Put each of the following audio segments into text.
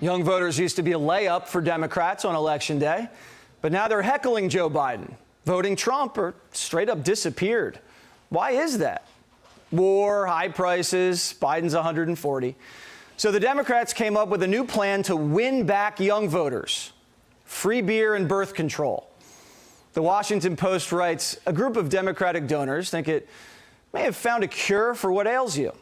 Young voters used to be a layup for Democrats on Election Day, but now they're heckling Joe Biden, voting Trump, or straight up disappeared. Why is that? War, high prices, Biden's 140. So the Democrats came up with a new plan to win back young voters: free beer and birth control. The Washington Post writes, a group of Democratic donors think it may have found a cure for what ails you.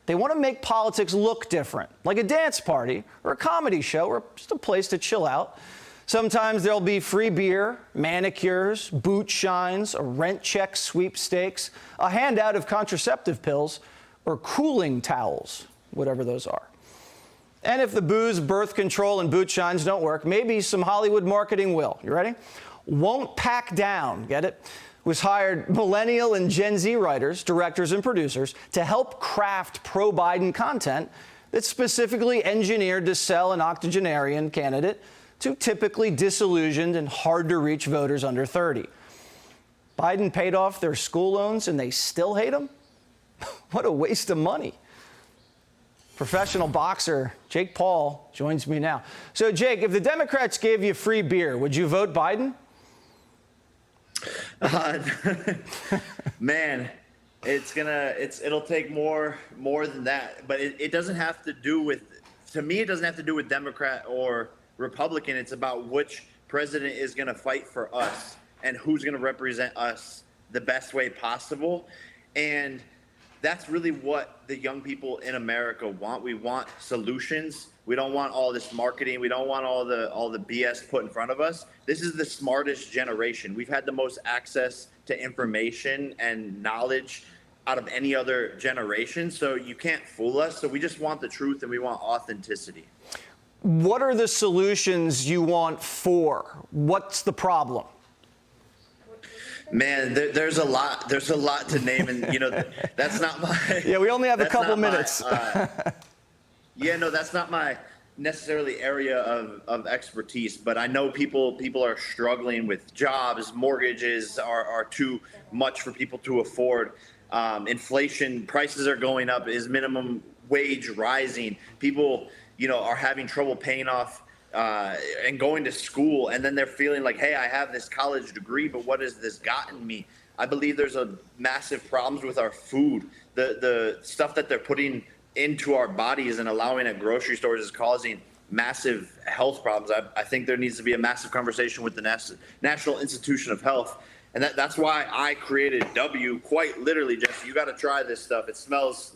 They want to make politics look different, like a dance party or a comedy show or just a place to chill out. Sometimes there'll be free beer, manicures, boot shines, a rent check sweepstakes, a handout of contraceptive pills, or cooling towels, whatever those are. And if the booze, birth control, and boot shines don't work, maybe some Hollywood marketing will. You ready? Won't Pack Down, get it? Was hired millennial and Gen Z writers, directors, and producers to help craft pro-Biden content that's specifically engineered to sell an octogenarian candidate to typically disillusioned and hard-to-reach voters under 30. Biden paid off their school loans and they still hate him? What a waste of money. Professional boxer Jake Paul joins me now. So, Jake, if the Democrats gave you free beer, would you vote Biden? Man, it'll take more than that. But it doesn't have to do with, to me, it doesn't have to do with Democrat or Republican. It's about which president is going to fight for us and who's going to represent us the best way possible. And that's really what the young people in America want. We want solutions. We don't want all this marketing. We don't want all the BS put in front of us. This is the smartest generation. We've had the most access to information and knowledge out of any other generation. So you can't fool us. So we just want the truth and we want authenticity. What are the solutions you want for? What's the problem? Man, there's a lot to name, and that's not my. Yeah, we only have a couple minutes. That's not my necessarily area of expertise, but I know people are struggling with jobs. Mortgages are too much for people to afford. Inflation, prices are going up. Is minimum wage rising? People, are having trouble paying off and going to school, and then they're feeling like, hey, I have this college degree, but what has this gotten me? I believe there's a massive problems with our food. The stuff that they're putting into our bodies and allowing at grocery stores is causing massive health problems. I think there needs to be a massive conversation with the National Institution of Health. And that's why I created W, quite literally, Jesse. You got to try this stuff. It smells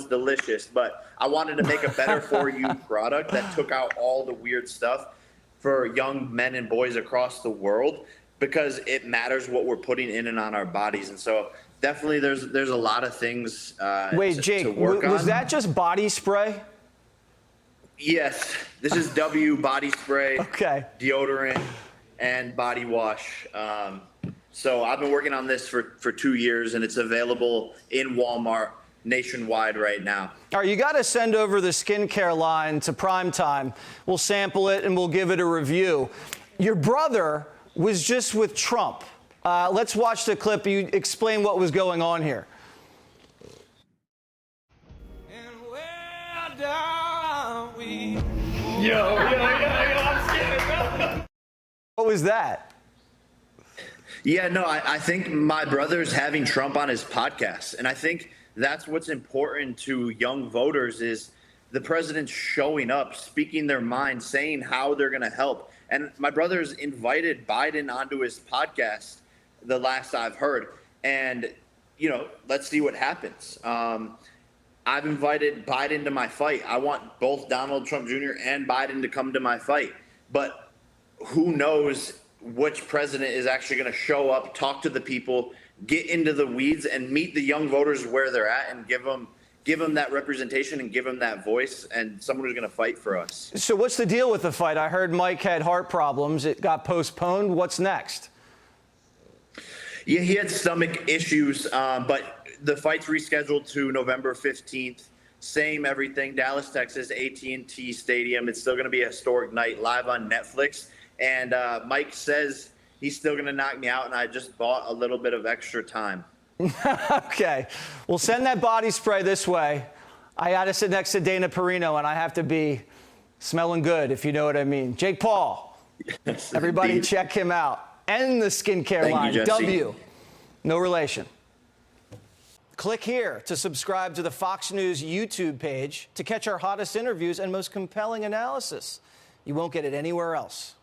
delicious. But I wanted to make a better for you product that took out all the weird stuff for young men and boys across the world, because it matters what we're putting in and on our bodies. And so definitely there's a lot of things Jake, to work on. Was that just body spray? Yes. This is W body spray, okay, deodorant, and body wash. So I've been working on this for 2 years, and it's available in Walmart nationwide right now. All right, you got to send over the skincare line to Primetime. We'll sample it and we'll give it a review. Your brother was just with Trump. Let's watch the clip. You explain what was going on here. And where down we I'm scared. What was that? Yeah, no, I think my brother's having Trump on his podcast. And I think that's what's important to young voters is the president showing up, speaking their mind, saying how they're going to help. And my brother's invited Biden onto his podcast, the last I've heard. And, let's see what happens. I've invited Biden to my fight. I want both Donald Trump Jr. and Biden to come to my fight. But who knows which president is actually going to show up, talk to the people, get into the weeds, and meet the young voters where they're at, and give them that representation and give them that voice, and someone who's going to fight for us. So what's the deal with the fight? I heard Mike had heart problems. It got postponed. What's next? Yeah, he had stomach issues, but the fight's rescheduled to November 15th. Same everything, Dallas, Texas, AT&T Stadium. It's still going to be a historic night, live on Netflix. And Mike says he's still going to knock me out, and I just bought a little bit of extra time. Okay. Well, send that body spray this way. I got to sit next to Dana Perino, and I have to be Smelling good, if you know what I mean. Jake Paul. Yes, Everybody indeed. check him out. And the skincare Thank you, line, Jesse. W. No relation. Click here to subscribe to the Fox News YouTube page to catch our hottest interviews and most compelling analysis. You won't get it anywhere else.